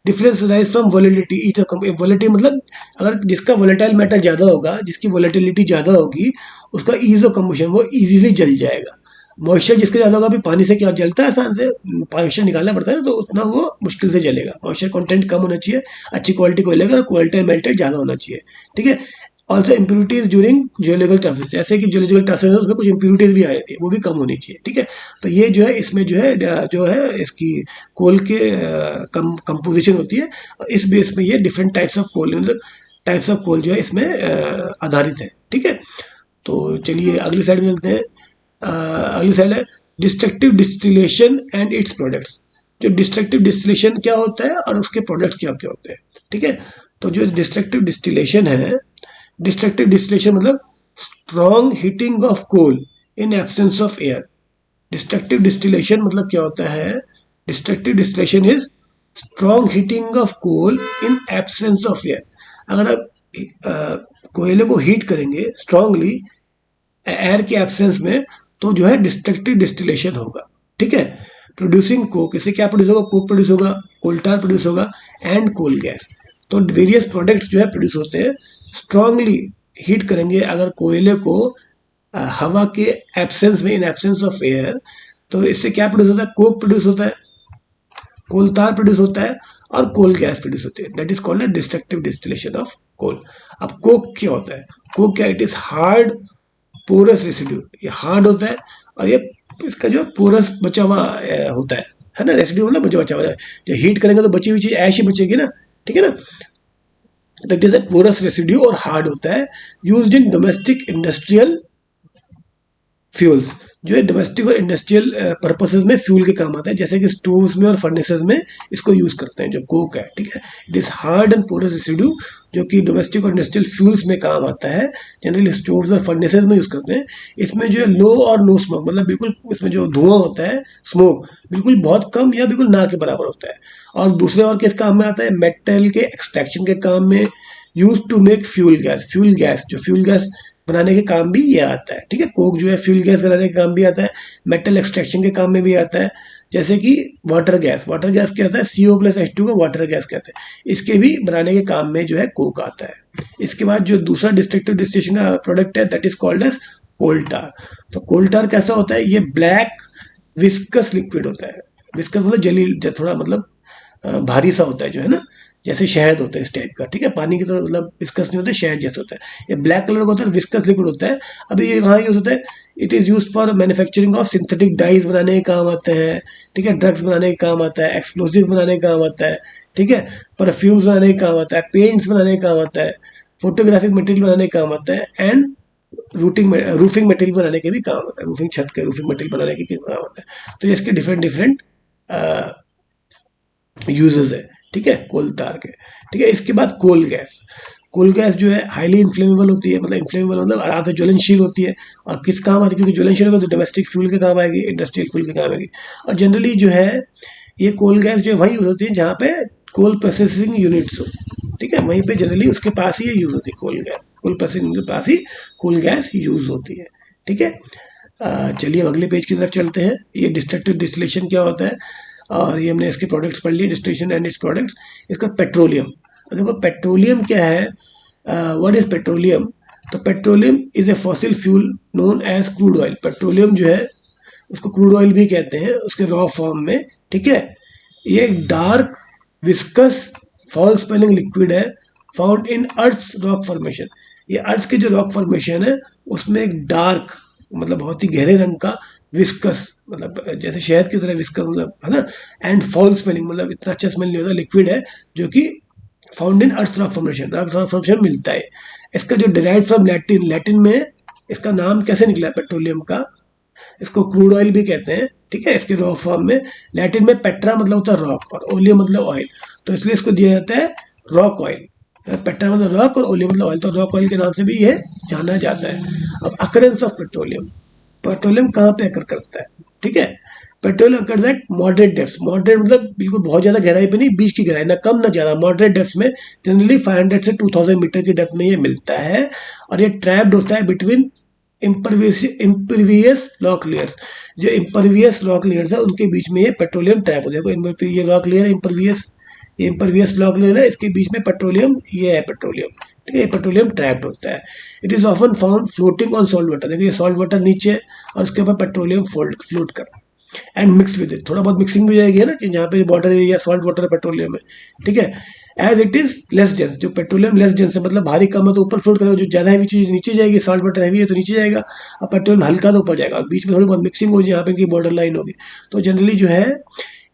difference rise from volatility. Each volatility मतलब अगर जिसका वोलेटाइल मैटर ज्यादा होगा, जिसकी वोलेटिलिटी ज्यादा होगी, उसका ईज ऑफ कम्बशन, वो इजीली जल जाएगा। मॉइस्चर जिसका ज्यादा होगा, अभी पानी से क्या जलता है आसान से, मॉइस्चर निकालना पड़ता है ना, तो उतना वो मुश्किल से जलेगा। मॉइस्चर कंटेंट कम होना चाहिए, अच्छी क्वालिटी को लेगा, क्वालिटी मेल्टेड ज्यादा होना चाहिए। ठीक है, also impurities during geological transfer, जैसे कि जियोलॉजिकल ट्रांसफर उसमें कुछ इम्प्यूरिटीज भी आ जाती है, वो भी कम होनी चाहिए। ठीक है, तो ये जो है इसमें जो है इसकी कोल के कंपोजिशन होती है, और इस बेस में ये डिफरेंट टाइप्स ऑफ कोल, मतलब टाइप्स ऑफ कोल जो है इसमें आधारित है। ठीक है, तो चलिए अगली साइड में चलते हैं। अगली साइड है destructive distillation and its products. जो डिस्ट्रक्टिव डिस्टिलेशन क्या होता है और उसके प्रोडक्ट्स क्या क्या होते हैं। ठीक है, तो जो डिस्ट्रक्टिव डिस्टिलेशन है, डिस्ट्रक्टिव डिस्टिलेशन मतलब strong heating of coal in absence of air. Destructive distillation मतलब क्या होता है, destructive distillation is strong heating of coal in absence of air. अगर आप कोयले को हीट करेंगे स्ट्रांगली एयर के एब्सेंस में, तो जो है डिस्ट्रक्टिव डिस्टिलेशन होगा। ठीक है, प्रोड्यूसिंग कोक, इससे क्या प्रोड्यूस होगा, कोक प्रोड्यूस होगा, कोल टार प्रोड्यूस होगा, एंड कोल गैस। तो वेरियस प्रोडक्ट्स जो है प्रोड्यूस होते हैं स्ट्रांगली हीट करेंगे अगर कोयले को हवा के एब्सेंस में, इन एब्सेंस ऑफ एयर, तो इससे क्या प्रोड्यूस होता है, कोक प्रोड्यूस होता है, कोल तार प्रोड्यूस होता है, और कोल गैस प्रोड्यूस होती है। That is called destructive distillation of coal. अब कोक क्या होता है, कोक क्या, it is hard porous residue, ये हार्ड होता है, और ये इसका जो पोरस बचा हुआ होता है ना, रेसिड्यू मतलब बचा हुआ है, जब हीट करेंगे तो बची हुई चीज ऐश ही बचेगी ना। ठीक है ना, that is a porous residue और हार्ड होता है, used in domestic industrial fuels, जो है डोमेस्टिक और इंडस्ट्रियल पर्पसेस में फ्यूल के काम आता है, जैसे कि स्टोव्स में और फर्नेसेस में इसको यूज करते हैं जो कोक है। ठीक है, it is hard and porous residue, जो कि डोमेस्टिक और इंडस्ट्रियल फ्यूल्स में काम आता है, जनरली स्टोव्स और फर्नेसेस में यूज करते हैं। इसमें जो है लो और नो स्मोक, मतलब बिल्कुल इसमें जो धुआं होता है, स्मोक बिल्कुल बहुत कम या बिल्कुल ना के बराबर होता है। और दूसरे और किस काम में आता है, मेटल के एक्सट्रैक्शन के काम में, use to make fuel gas. Fuel gas, जो फ्यूल गैस बनाने के काम भी ये आता है। ठीक है, कोक जो है फ्यूल गैस बनाने के काम भी आता है, मेटल एक्सट्रैक्शन के काम में भी आता है, जैसे कि वाटर गैस। वाटर गैस क्या होता है, CO+H2 को वाटर गैस कहते हैं, इसके भी बनाने के काम में जो है कोक आता है। इसके बाद जो दूसरा डिस्ट्रक्टिव डिस्टिलेशन का प्रोडक्ट है, that is called as coal tar. तो कोल टार कैसा होता है, ये ब्लैक विस्कस लिक्विड होता है। विस्कस मतलब जली, थोड़ा मतलब भारी सा होता है, जो है ना, जैसे शहद होता है इस टाइप का। ठीक है, पानी की तरह मतलब विस्कस नहीं होता, शहद जैसे होता है। ये ब्लैक कलर का होता है, विस्कस लिक्विड होता है। अभी ये कहाँ यूज होता है, it is use for manufacturing of synthetic dies बनाने के काम आता है। ठीक है, ड्रग्स बनाने के काम आता है, एक्सप्लोसिव बनाने के काम आता है। ठीक है, परफ्यूम्स बनाने के काम आता है, पेंट्स बनाने के काम आता है, फोटोग्राफिक मटेरियल बनाने के काम आता है, एंड रूफिंग मटेरियल बनाने के भी काम आता है, रूफिंग छत के रूफिंग मटेरियल बनाने के भी काम आता है। तो इसके डिफरेंट डिफरेंट यूजेस है। ठीक है, कोल तार के। ठीक है, इसके बाद कोल गैस। कोल गैस जो है हाईली इन्फ्लेमेबल होती है, मतलब इन्फ्लेमेबल मतलब आराम से ज्वलनशील होती है। और किस काम आती है, क्योंकि ज्वलनशील होगा तो डोमेस्टिक फ्यूल के काम आएगी, इंडस्ट्रियल फ्यूल के काम आएगी। और जनरली जो है ये कोल गैस जो है वहीं यूज होती है जहाँ पे कोल प्रोसेसिंग यूनिट्स हो। ठीक है, वहीं पे जनरली उसके पास ही ये यूज होती है कोल गैस, कोल प्रोसेसिंग के पास ही कोल गैस यूज होती है। ठीक है, चलिए अगले पेज की तरफ चलते हैं। ये डिस्ट्रक्टिव डिस्टिलेशन क्या होता है, और ये हमने इसके प्रोडक्ट्स पढ़ लिए, डिस्टिलेशन एंड इट्स प्रोडक्ट्स। इसका पेट्रोलियम, देखो पेट्रोलियम क्या है, व्हाट इज पेट्रोलियम। तो petroleum is a fossil fuel known as crude oil. Petroleum जो है उसको क्रूड ऑयल भी कहते हैं उसके रॉ फॉर्म में। ठीक है, ये एक dark viscous foul smelling liquid है, found in earth rock formation. ये अर्थ के जो रॉक फॉर्मेशन है उसमें एक डार्क मतलब बहुत ही गहरे रंग का विस्कस मतलब जैसे शहद की तरह विस्कस मतलब है ना, एंड फाउल स्मेलिंग मतलब इतना अच्छा स्मेल नहीं होता, लिक्विड है जो कि found in earth rock formation, rock formation मिलता है। इसका जो डिराइव फ्रॉम लैटिन, लैटिन में इसका नाम कैसे निकला पेट्रोलियम का, इसको क्रूड ऑयल भी कहते हैं, ठीक है, इसके रॉ फॉर्म में। लैटिन में पेट्रा मतलब होता है रॉक और ओलियम मतलब ऑयल, तो इसलिए इसको दिया जाता है रॉक ऑयल। पेट्रा मतलब रॉक और ओलियम मतलब ऑयल, तो रॉक ऑयल के नाम से भी ये जाना जाता है। अब अकरेंस ऑफ पेट्रोलियम, पेट्रोलियम कहाँ पे अकर करता है, ठीक है। Petroleum occurs at moderate depth, moderate मतलब बिल्कुल बहुत ज्यादा गहराई पे नहीं, बीच की गहराई, ना कम ना ज्यादा, मॉडरेट डेप्थ में, जनरली 500 से 2000 मीटर की डेप्थ में ये मिलता है। और ये ट्रैप्ड होता है बिटवीन इम्परवियस रॉक लेयर्स, जो इम्परवियस रॉक लेयर्स है उनके बीच में ये पेट्रोलियम ट्रैप हो जाएगा। ये रॉक लेयर इम्परवियस, ये इम्परवियस रॉक लेयर है, इसके बीच में पेट्रोलियम, ये है पेट्रोलियम, ठीक है, ये पेट्रोलियम ट्रैप्ड होता है। It is often found floating on salt water, देखिए सॉल्ट वाटर नीचे और उसके ऊपर पेट्रोलियम फ्लोट कर एंड मिक्स विद इट, थोड़ा बहुत मिक्सिंग भी हो जाएगी है ना, कि जहाँ पे border area salt water petroleum है, ठीक है। As it is less dense, जो पेट्रोलियम लेस डेंस है मतलब भारी कम है तो ऊपर फ्लोट करेगा, जो ज्यादा हैवी चीज नीचे जाएगी, सॉल्ट वाटर हैवी है तो नीचे जाएगा, और पेट्रोलियम हल्का तो ऊपर जाएगा, बीच में थोड़ी बहुत मिक्सिंग होगी यहाँ पे की बॉर्डर लाइन होगी। तो जनरली जो है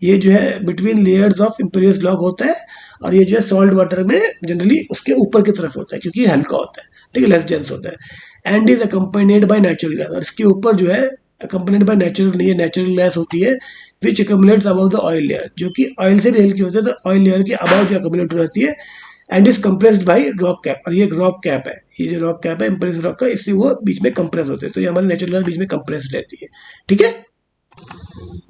ये जो है between layers of imperious lock होता है, और ये जो है सॉल्ट वाटर में जनरली उसके ऊपर की तरफ होता है क्योंकि ये हल्का होता है, ठीक है, लेस डेंस होता है। And is accompanied by natural gas, और इसके ऊपर जो है अकम्पनीड बाय नेचुरल, नहीं है नेचुरल गैस होती है, विच अकमुलेट्स अबव द ऑयल लेयर, जो कि ऑयल से भी हल्की होती है, तो ऑयल लेयर के अबव जो अकमुलेट हो जाती है। And is compressed by rock cap, और ये रॉक कैप है, ये जो रॉक कैप है इम्प्रेस रॉक का, इससे वो बीच में कंप्रेस होते हैं, तो ये हमारे नेचुरल गैस बीच में कंप्रेस रहती है, ठीक है।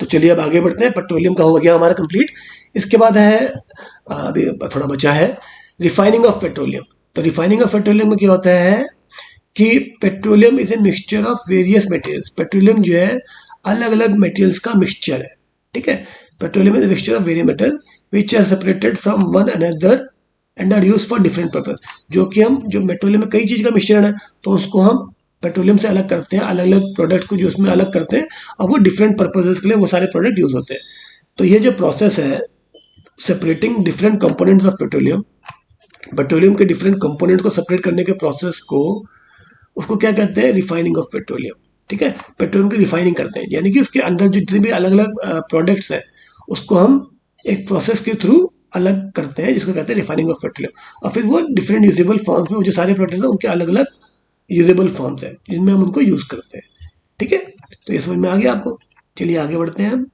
तो चलिए अब आगे बढ़ते हैं, पेट्रोलियम का हो गया हमारा कंप्लीट। इसके बाद है अभी थोड़ा बचा है रिफाइनिंग ऑफ पेट्रोलियम। तो रिफाइनिंग ऑफ पेट्रोलियम में क्या होता है कि petroleum is a mixture of various materials, petroleum जो है अलग अलग मटेरियल्स का मिक्सचर है, ठीक है। Petroleum is a mixture of various material which are separated from one another and are use for different purpose, जो कि हम जो पेट्रोलियम में कई चीज का मिश्रण है तो उसको हम पेट्रोलियम से अलग करते हैं, अलग अलग प्रोडक्ट को जो उसमें अलग करते हैं, और वो डिफरेंट पर्पजेस के लिए वो सारे प्रोडक्ट यूज होते हैं। तो ये जो प्रोसेस है separating different components of petroleum, petroleum के डिफरेंट कंपोनेंट्स को सेपरेट करने के प्रोसेस को, उसको क्या कहते हैं, रिफाइनिंग ऑफ पेट्रोलियम, ठीक है। पेट्रोलियम की रिफाइनिंग करते हैं, यानी कि उसके अंदर जो जितने भी अलग अलग प्रोडक्ट्स हैं उसको हम एक प्रोसेस के थ्रू अलग करते हैं, जिसको कहते हैं रिफाइनिंग ऑफ पेट्रोलियम। और फिर वो डिफरेंट यूजेबल फॉर्म्स में, वो जो सारे प्रोडक्ट्स हैं उनके अलग अलग यूजेबल फॉर्म्स हैं जिनमें हम उनको यूज करते हैं, ठीक है। तो ये समझ में आ गया आपको। चलिए आगे बढ़ते हैं हम।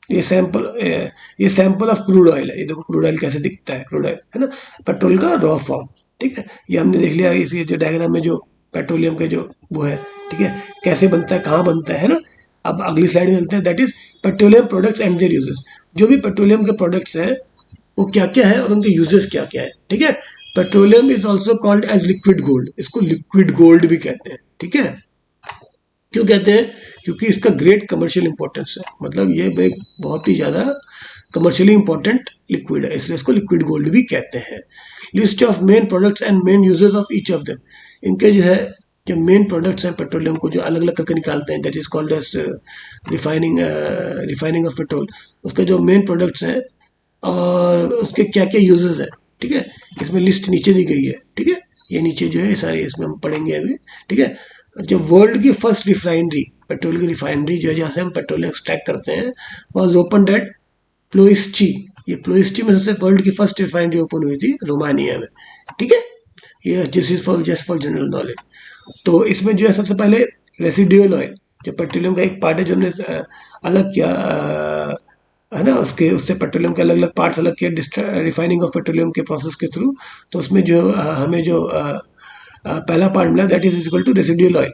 ये सैंपल, ये सैंपल ऑफ क्रूड ऑयल है, ये देखो क्रूड ऑयल कैसे दिखता है, क्रूड ऑयल है ना, पेट्रोल का रॉ फॉर्म, ठीक है। ये हमने देख लिया इसी जो डायग्राम में जो पेट्रोलियम के जो वो है, ठीक है, कैसे बनता है, कहाँ बनता है ना। अब अगली स्लाइड में चलते हैं, that is petroleum products and there uses, जो भी पेट्रोलियम के प्रोडक्ट्स हैं वो क्या क्या है और उनके यूजेस क्या क्या है, ठीक है। Petroleum is also called as liquid gold, इसको लिक्विड गोल्ड भी कहते हैं, ठीक है। क्यों कहते हैं, क्योंकि इसका ग्रेट कमर्शियल इंपॉर्टेंस है, मतलब ये एक बहुत ही ज़्यादा कमर्शियली इंपॉर्टेंट लिक्विड है, इसलिए इसको लिक्विड गोल्ड भी कहते हैं। List of main products and main uses of each of them, इनके जो है जो मेन प्रोडक्ट्स हैं पेट्रोलियम को जो अलग अलग करके निकालते हैं, that is called as refining, refining of petrol, उसके जो मेन प्रोडक्ट्स हैं और उसके क्या क्या यूजेस हैं, ठीक है। इसमें लिस्ट नीचे दी गई है, ठीक है, ये नीचे जो है सारे इसमें हम पढ़ेंगे अभी, ठीक है। जो वर्ल्ड की फर्स्ट रिफाइनरी, पेट्रोल की रिफाइनरी जो है जहाँ से हम पेट्रोल एक्सट्रैक्ट करते हैं, वॉज ओपन एट प्लोइस्टी, ये प्लोइस्टी में सबसे वर्ल्ड की फर्स्ट रिफाइनरी ओपन हुई थी रोमानिया में, ठीक है। ये this is for just for general knowledge. तो इसमें जो है सबसे पहले रेसिडुअल ऑयल, जो पेट्रोलियम का एक पार्ट है जो हमने अलग किया, है ना, उसके उससे पेट्रोलियम के अलग अलग पार्ट्स अलग किए रिफाइनिंग ऑफ पेट्रोलियम के प्रोसेस के थ्रू। तो उसमें जो हमें जो पहला पार्ट मिला that is equal to residual oil.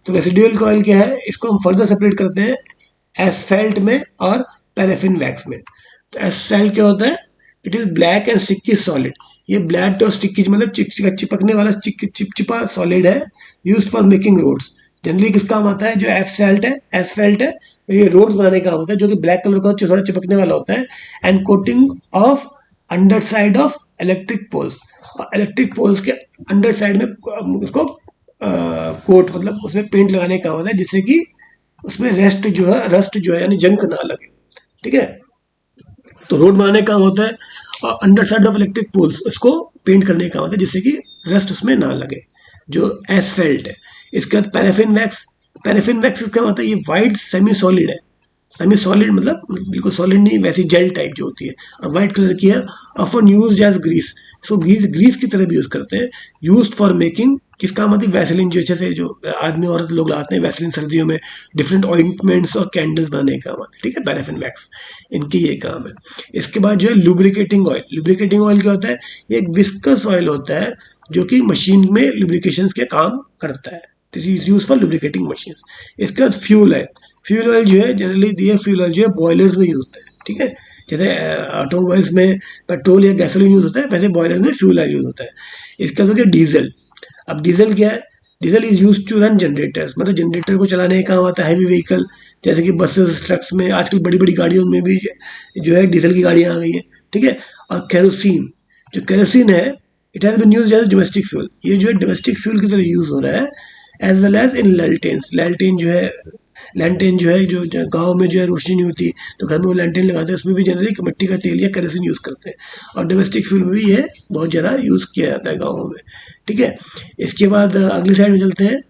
तो रेसिडुअल ऑयल क्या है, इसको हम फर्दर सेपरेट करते हैं एसफेल्ट में और पैराफिन वैक्स में। तो एसफेल्ट क्या होता है, it is black and sticky solid, ये ब्लैक और स्टिकी मतलब चिपकने वाला चिपचिपा सॉलिड है, use for making roads. Generally किस काम आता है, जो एसफेल्ट है ये रोड्स बनाने का होता है, जो कि ब्लैक कलर का थोड़ा चिपकने वाला होता है। And coating of under side of electric poles, और इलेक्ट्रिक पोल्स के अंडर साइड में उसको कोट मतलब उसमें पेंट लगाने का होता है, जिससे कि उसमें रस्ट जो है यानी जंक ना लगे, ठीक है। तो रोड बनाने का काम होता है, और under side of electric poles उसको पेंट करने का होता है जिससे कि रस्ट उसमें ना लगे, जो एसफेल्ट है। इसके बाद पैराफिन वैक्स, पैराफिन वैक्स का मतलब ये वाइट सेमी सॉलिड है। सेमी सॉलिड मतलब बिल्कुल सॉलिड नहीं, वैसी जेल टाइप जो होती है, और वाइट कलर की है। ऑफन यूज एज ग्रीस, सो ग्रीस ग्रीस की तरह भी यूज करते हैं। यूज फॉर मेकिंग, किस काम आती है? वैसलिन, जो जैसे जो आदमी औरत लोग लगाते हैं वैसलिन सर्दियों में, डिफरेंट ऑइंटमेंट्स और कैंडल्स बनाने का काम आती है, ठीक है, पैराफिन वैक्स, इनकी ये काम है। इसके बाद जो है लुब्रिकेटिंग ऑयल। लुब्रिकेटिंग ऑयल क्या होता है? ये एक विस्कस ऑयल होता है जो कि मशीन में लुब्रिकेशन के काम करता है, यूज फॉर लुब्रिकेटिंग मशीन। इसके बाद फ्यूल है। फ्यूल ऑयल जो है जनरली दिए, फ्यूल ऑयल जो है बॉयलर्स में यूज होता है, ठीक है। जैसे ऑटोमोबाइल्स में पेट्रोल या गैसोलीन यूज होता है, वैसे बॉयलर में फ्यूल ऑयल यूज होता है। इसका तो क्या, डीजल। अब डीजल क्या है? Diesel is use to run generators, मतलब जनरेटर को चलाने का काम आता है हैवी व्हीकल, जैसे कि बसेस, ट्रक्स में, आजकल बड़ी बड़ी गाड़ियों में भी जो है डीजल की गाड़ियां आ गई हैं, ठीक है। और केरोसिन, जो केरोसिन है, it has been used as domestic fuel, ये जो है डोमेस्टिक फ्यूल की तरह यूज हो रहा है। एज वेल एज इन लैल्टेन्स, लैल्टेन जो है, लैंटेन जो है, जो गांव में जो है रोशनी नहीं होती तो घर में वो लैंटेन लगाते हैं, उसमें भी जनरली मिट्टी का तेल या केरोसिन यूज करते हैं। और डोमेस्टिक फ्यूल में भी ये बहुत ज़्यादा यूज किया जाता है गाँवों में, ठीक है। इसके बाद अगली साइड में चलते हैं,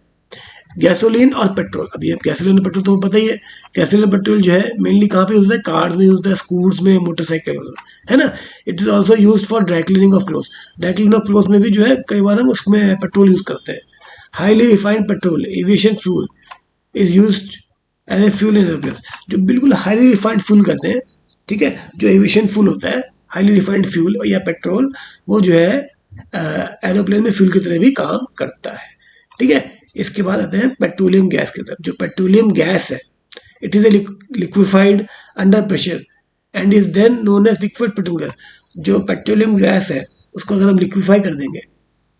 गैसोलीन और पेट्रोल। अभी अब गैसोलीन और पेट्रोल तो पता ही है। गैसोलीन और पेट्रोल जो है मेनली कहाँ पे यूज होता है? कार्स में यूज होता है, स्कूल्स में, मोटरसाइकिल में, है ना। It is also use for dry cleaning of cloth. Dry cleaning of cloth में भी जो है कई बार हम उसमें पेट्रोल यूज करते हैं। Highly refined petrol, aviation fuel, is use as a fuel in aeroplane. जो बिल्कुल हाईली रिफाइंड फ्यूल कहते हैं, ठीक है, जो एविएशन फ्यूल होता है, हाईली रिफाइंड फ्यूल या पेट्रोल, वो जो है एरोप्लेन में फ्यूल की तरह भी काम करता है, ठीक है। इसके बाद आते हैं पेट्रोलियम गैस की तरफ। जो पेट्रोलियम गैस है, it is a liquefied under pressure and is then known as liquid petrol gas. जो पेट्रोलियम गैस है उसको अगर हम लिक्विफाई कर देंगे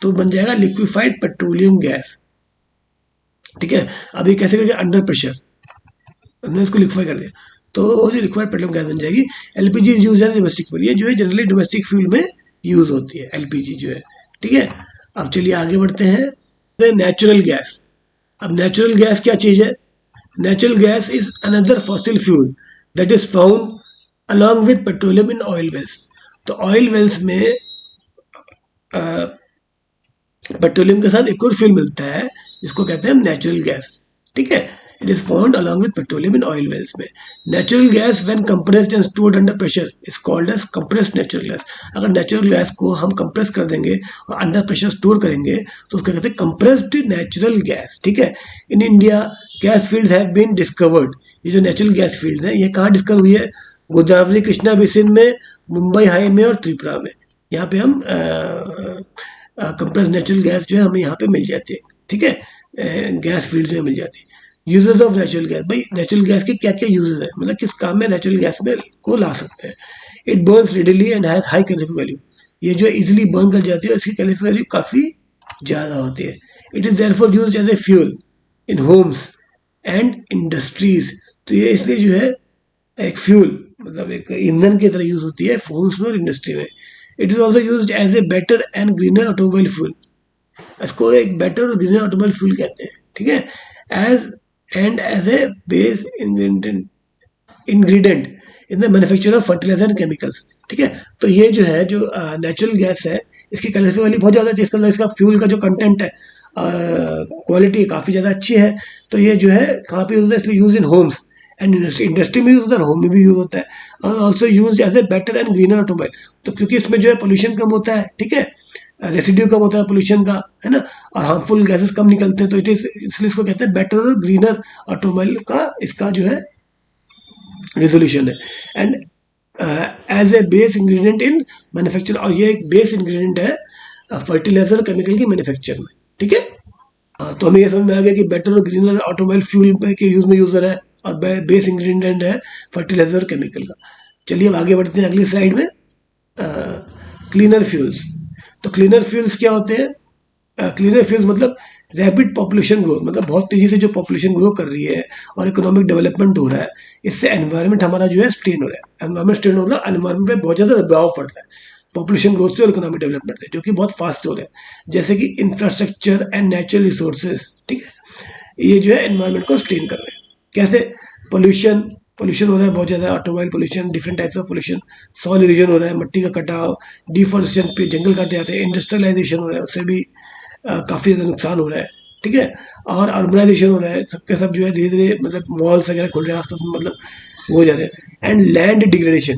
तो बन जाएगा लिक्विफाइड पेट्रोलियम गैस, ठीक है। अब ये कैसे करके? अंडर प्रेशर हमने इसको लिक्विफाई कर दिया तो वो जो लिक्विड पेट्रोलियम गैस बन जाएगी। LPG is use as domestic fuel, ये जो है जनरली डोमेस्टिक फ्यूल में यूज होती है एलपीजी जो है, ठीक है। अब चलिए आगे बढ़ते हैं, नेचुरल गैस। अब नेचुरल गैस क्या चीज है? Natural gas is another fossil fuel that is found along with petroleum in oil wells. तो ऑयल वेल्स में पेट्रोलियम के साथ एक और फ्यूल मिलता है जिसको कहते हैं नेचुरल गैस, ठीक है। It is found along with petroleum in oil wells में। Natural gas when compressed and stored under pressure is called as compressed natural gas. अगर नेचुरल गैस को हम कंप्रेस कर देंगे और अंडर प्रेशर स्टोर करेंगे तो उसको कहते हैं कंप्रेस्ड नेचुरल गैस, ठीक है। In India gas fields have been discovered. ये जो नेचुरल गैस फील्ड्स हैं ये कहाँ डिस्कवर हुई है? गोदावरी कृष्णा बेसिन में, मुंबई हाई में और त्रिपुरा में। यहाँ पे हम कंप्रेस नेचुरल गैस जो है हमें यहाँ पे मिल जाती है, ठीक है, गैस फील्ड में मिल जाती है। यूजेस ऑफ नेचुरल गैस, भाई नेचुरल गैस के क्या क्या यूजेस है, मतलब किस काम में नेचुरल गैस में को ला सकते हैं। It Burns readily and has high calorific value, ये जो इजिली बर्न कर जाती है, इसकी कैलोरीफिक वैल्यू काफ़ी ज़्यादा होती है। It is therefore used as a fuel in homes and industries. तो ये इसलिए जो है एक फ्यूल, मतलब एक ईंधन की तरह यूज होती है होम्स में और इंडस्ट्री में। It is also use as a better and greener automobile fuel, इसको एक बेटर और ग्रीनर ऑटोमोबाइल फ्यूल कहते हैं, ठीक है। As and as a base ingredient in the manufacture of fertiliser and chemicals, ठीक है। तो ये जो है जो नेचुरल गैस है, इसकी कैलोरीफिक वैल्यू बहुत ज़्यादा है, इसका इसका फ्यूल का जो कंटेंट है, क्वालिटी काफ़ी ज़्यादा अच्छी है। तो ये जो है कहाँ पे यूज है? इसलिए use in homes and industry, industry में यूज होता है, होम में भी यूज होता है। और also use as a better and greener automobile, तो क्योंकि इसमें जो है पोल्यूशन कम होता है, ठीक है, रेसिड्यू कम होता है पोल्यूशन का, है ना, और हार्मफुल गैसेस कम निकलते हैं, तो इट इज इसलिए इसको कहते हैं बेटर और ग्रीनर ऑटोमोबाइल का इसका जो है रेजोल्यूशन है। And as a base ingredient in manufacture, और ये एक बेस इंग्रेडिएंट है फर्टिलाइजर केमिकल की मैन्युफैक्चर में, ठीक है। तो हमें ये समझ में आ गया कि बेटर और ग्रीनर ऑटोमोबाइल फ्यूल के यूज में यूजर है और बेस इंग्रेडिएंट है फर्टिलाइजर केमिकल का। चलिए अब आगे बढ़ते हैं अगली स्लाइड में, क्लीनर फ्यूल्स। तो क्लीनर फ्यूल्स क्या होते हैं? क्लीनर फ्यूल्स मतलब रैपिड पॉपुलेशन ग्रोथ, मतलब बहुत तेजी से जो पॉपुलेशन ग्रो कर रही है और इकोनॉमिक डेवलपमेंट हो रहा है, इससे एनवायरनमेंट हमारा जो है स्ट्रेन हो रहा है। एनवायरनमेंट स्ट्रेन हो रहा है, एनवायरनमेंट पे बहुत ज़्यादा दबाव पड़ रहा है पॉपुलेशन ग्रोथ से और इकोनॉमिक डेवलपमेंट से, जो कि बहुत फास्ट हो रहा है, जैसे कि इंफ्रास्ट्रक्चर एंड नेचुरल रिसोर्सेज, ठीक है, ये जो है एनवायरनमेंट को स्ट्रेन कर रहे हैं। कैसे? पोल्यूशन, पोल्यूशन हो रहा है बहुत ज़्यादा, automobile pollution, different types of pollution, soil erosion हो रहा है, मिट्टी का कटाव, डिफॉरेस्टेशन पे जंगल काटे जाते हैं, इंडस्ट्रियलाइजेशन हो रहा है, उससे भी काफ़ी ज़्यादा नुकसान हो रहा है, ठीक है। और अर्बनाइजेशन हो रहा है, सबके सब जो है धीरे धीरे मतलब मॉल्स वगैरह खुल रहे हैं आसपास में, मतलब वो हो जा रहे हैं। And land degradation,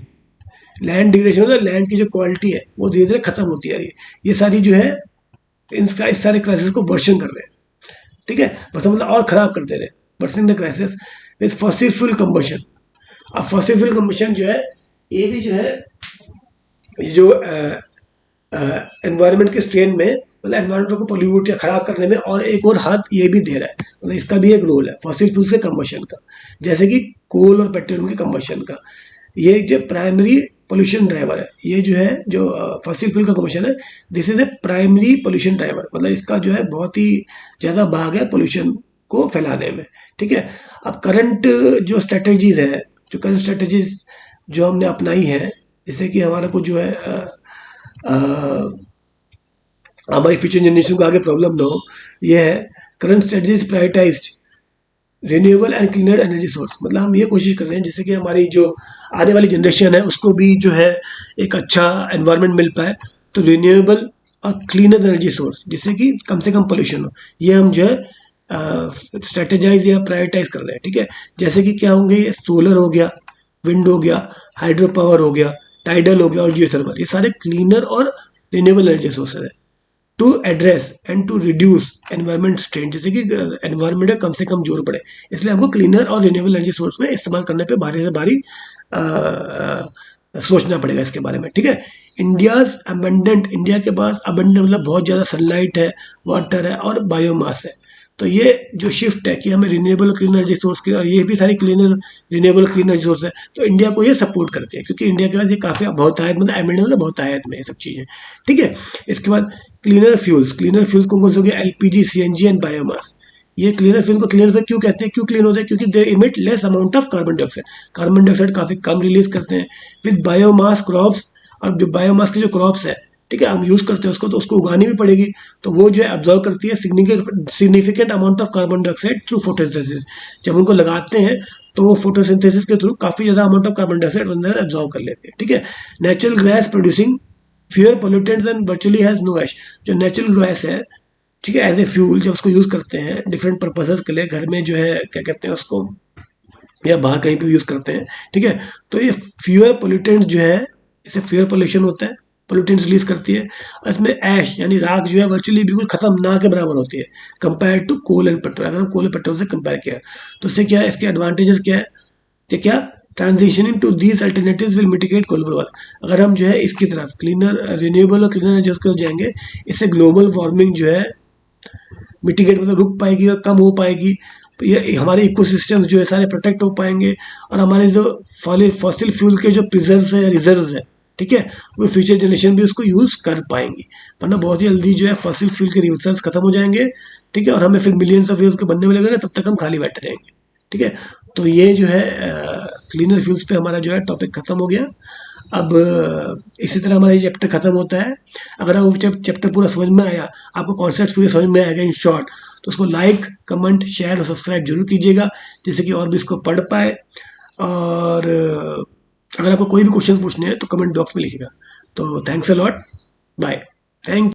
land degradation मतलब लैंड की जो क्वालिटी है वो धीरे धीरे खत्म होती जा रही है। ये सारी जो है इनका इस सारे क्राइसिस को वर्षन कर रहे हैं, ठीक है। वर्षन मतलब और खराब कर दे रहे हैं, worsen the crisis with fossil fuel combustion. अब फॉसिल फ्यूल कंबशन जो है ये भी जो है ये जो एनवायरनमेंट के स्ट्रेन में मतलब एनवायरनमेंट को पोल्यूट या खराब करने में और एक और हाथ ये भी दे रहा है, मतलब इसका भी एक रोल है फॉसिल फ्यूल्स के कंबशन का, जैसे कि कोल और पेट्रोलियम के कंबशन का। ये जो प्राइमरी पोल्यूशन ड्राइवर है, ये जो है जो फॉसिल फ्यूल का कंबशन है, this is a primary pollution driver, मतलब इसका जो है बहुत ही ज़्यादा भाग है पोल्यूशन को फैलाने में, ठीक है। अब करंट जो स्ट्रेटजीज है, जो करंट स्ट्रेटजीज जो हमने अपनाई है, जैसे कि हमारा कुछ जो है हमारी फ्यूचर जनरेशन को आगे प्रॉब्लम ना हो, ये है current strategies prioritised renewable and cleaner energy source. मतलब हम ये कोशिश कर रहे हैं जैसे कि हमारी जो आने वाली जनरेशन है उसको भी जो है एक अच्छा एनवायरनमेंट मिल पाए, तो रिन्यूएबल और क्लीनर एनर्जी सोर्स जिससे कि कम से कम पोल्यूशन हो, ये हम जो है स्ट्रेटेजाइज या प्रायोरिटाइज कर रहे हैं, ठीक है। जैसे कि क्या होंगे, ये सोलर हो गया, विंड हो गया, हाइड्रो पावर हो गया, टाइडल हो गया और जियोथर्मल, ये सारे क्लीनर और रिन्यूएबल एनर्जी सोर्सेज है to address and to reduce environment strain, जैसे कि एनवायरमेंट में कम से कम जोर पड़े, इसलिए हमको क्लीनर और रिन्यूएबल एनर्जी सोर्स में इस्तेमाल करने पे भारी से भारी सोचना पड़ेगा इसके बारे में, ठीक है। इंडियाज अबंडेंट, इंडिया के पास अबंडेंट मतलब बहुत ज़्यादा सनलाइट है, वाटर है और बायोमास है। तो ये जो शिफ्ट है कि हमें रिन्यूएबल क्लीन एनर्जी सोर्स की, और ये भी सारी cleaner renewable clean energy source है, तो इंडिया को ये सपोर्ट करते हैं क्योंकि इंडिया के पास ये काफ़ी बहुत आयत मतलब एमिडेंट मतलब बहुत आयत में ये सब चीज़ें, ठीक है। इसके बाद क्लीनर फ्यूल्स, क्लीनर फ्यूल्स कौन कौन से हो गए, एलपीजी, सीएनजी एंड बायोमास। ये क्लीनर फ्यूल को क्लीनर फ्यूल क्यों कहते हैं, क्यों क्लीन होते हैं, क्योंकि they emit less amount of carbon dioxide, carbon dioxide काफ़ी कम रिलीज करते हैं। विद बायोमास क्रॉप्स, और जो बायोमास के जो क्रॉप्स है, ठीक है, हम यूज करते हैं उसको, तो उसको उगानी भी पड़ेगी, तो वो जो है अब्जॉर्व करती है significant amount of carbon dioxide through photosynthesis. जब उनको लगाते हैं तो वो फोटोसिंथेसिस के थ्रू काफी ज्यादा अमाउंट ऑफ कार्बन डाइऑक्साइड अंदर एब्जॉर्व कर लेते हैं, ठीक है। Natural gas producing fewer pollutants and virtually has no ash. जो नेचुरल गैस है, ठीक है, एज ए फ्यूल जब उसको यूज करते हैं डिफरेंट पर्पसेस के लिए, घर में जो है क्या कहते हैं उसको, या बाहर कहीं पे यूज करते हैं, ठीक है, तो ये फ्यूअर पोल्यूटेंट्स जो है, इससे फ्यूअर पोल्यूशन होता है, पोल्यूटेंट्स रिलीज करती है। और इसमें ऐश यानी राख जो है वर्चुअली बिल्कुल खत्म ना के बराबर होती है compare to coal and petrol. अगर हम कोल एंड पेट्रोल से कंपेयर किया तो इससे क्या है, इसके एडवांटेजेस क्या है, कि क्या transitioning to these alternatives will mitigate global warming. अगर हम जो है इसकी तरफ क्लीनर रिन्यूएबल और क्लीनर एनर्जी को जाएंगे, इससे ग्लोबल वार्मिंग जो है मिटिगेट मतलब रुक पाएगी और कम हो पाएगी। तो ये हमारे इकोसिस्टम्स जो है सारे प्रोटेक्ट हो पाएंगे, और हमारे जो फॉसिल फ्यूल के जो प्रिजर्व्स है, रिजर्व्स है, ठीक है, वो फ्यूचर जनरेशन भी उसको यूज कर पाएंगी। वरना बहुत ही जल्दी जो है फॉसिल फ्यूल के रिसोर्स खत्म हो जाएंगे, ठीक है, और हमें फिर मिलियंस ऑफ ईयर्स के बनने में लगेगा, तब तक हम खाली बैठे रहेंगे, ठीक है। तो ये जो है क्लीनर फ्यूल्स पे हमारा जो है टॉपिक खत्म हो गया। अब इसी तरह हमारा ये चैप्टर खत्म होता है। अगर आपको चैप्टर पूरा समझ में आया, आपको कॉन्सेप्ट पूरे समझ में आएगा इन शॉर्ट, तो उसको लाइक, कमेंट, शेयर और सब्सक्राइब जरूर कीजिएगा, जिससे कि और भी इसको पढ़ पाए। और अगर आपको कोई भी क्वेश्चन पूछने हैं तो कमेंट बॉक्स में लिखिएगा। तो thanks a lot, bye, thank